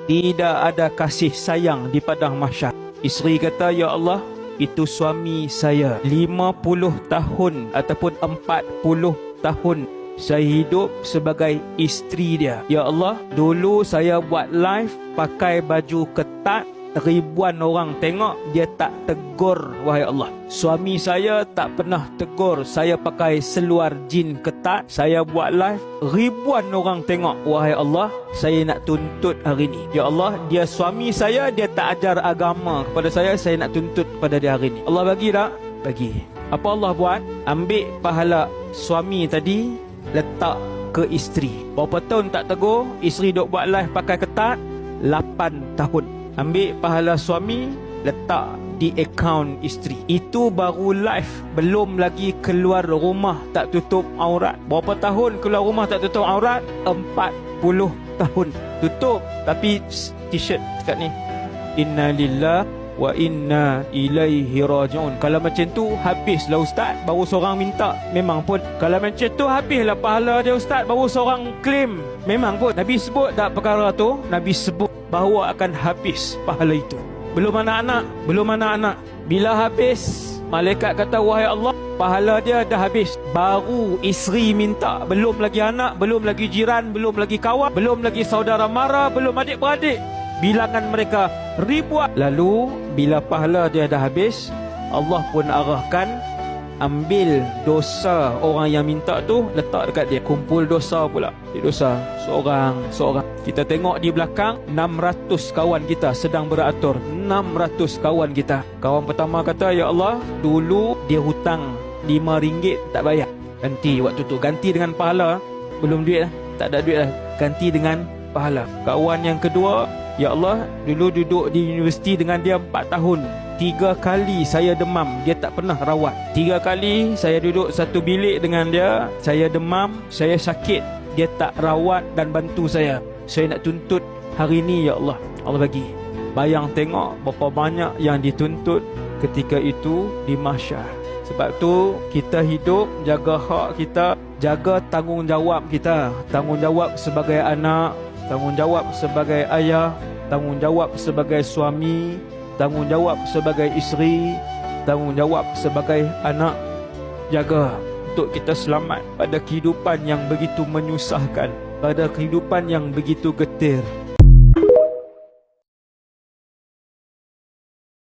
Tidak ada kasih sayang di padang mahsyar. Isteri kata, ya Allah, itu suami saya 50 tahun ataupun 40 tahun saya hidup sebagai isteri dia. Ya Allah, dulu saya buat live pakai baju ketat, ribuan orang tengok, dia tak tegur, wahai Allah. Suami saya tak pernah tegur saya pakai seluar jin ketat, saya buat live, ribuan orang tengok, wahai Allah. Saya nak tuntut hari ni. Ya Allah, dia suami saya, dia tak ajar agama kepada saya nak tuntut pada dia hari ni. Allah bagi tak? Bagi. Apa Allah buat? Ambil pahala suami tadi, letak ke isteri. Berapa tahun tak tegur, isteri duk buat live pakai ketat? 8 tahun. Ambil pahala suami, letak di akaun isteri. Itu baru live, belum lagi keluar rumah tak tutup aurat. Berapa tahun keluar rumah tak tutup aurat? 40 tahun. Tutup, tapi t-shirt dekat ni, Inna lillah wa inna ilaihi raji'un. Kalau macam tu, habislah ustaz, baru seorang minta. Memang pun, kalau macam tu, habislah pahala dia ustaz, baru seorang claim. Memang pun, Nabi sebut tak perkara tu? Nabi sebut bahawa akan habis pahala itu. Belum anak-anak, belum anak-anak. Bila habis, malaikat kata, wahai Allah, pahala dia dah habis. Baru isteri minta, belum lagi anak, belum lagi jiran, belum lagi kawan, belum lagi saudara mara, belum adik-beradik. Bilangan mereka ribuan. Lalu bila pahala dia dah habis, Allah pun arahkan, ambil dosa orang yang minta tu, letak dekat dia. Kumpul dosa pula. Dosa seorang. Kita tengok di belakang, 600 kawan kita sedang beratur. 600 kawan kita. Kawan pertama kata, ya Allah, dulu dia hutang RM5 tak bayar, ganti waktu tu. Ganti dengan pahala. Belum duit lah, tak ada duit lah, ganti dengan pahala. Kawan yang kedua, ya Allah, dulu duduk di universiti dengan dia 4 tahun. 3 kali saya demam, dia tak pernah rawat. 3 kali saya duduk satu bilik dengan dia, saya demam, saya sakit, dia tak rawat dan bantu saya. Saya nak tuntut hari ni, ya Allah. Allah bagi. Bayang tengok berapa banyak yang dituntut ketika itu di mahsyar. Sebab tu kita hidup, jaga hak kita, jaga tanggungjawab kita. Tanggungjawab sebagai anak, tanggungjawab sebagai ayah, tanggungjawab sebagai suami, tanggungjawab sebagai isteri, tanggungjawab sebagai anak. Jaga untuk kita selamat pada kehidupan yang begitu menyusahkan, pada kehidupan yang begitu getir.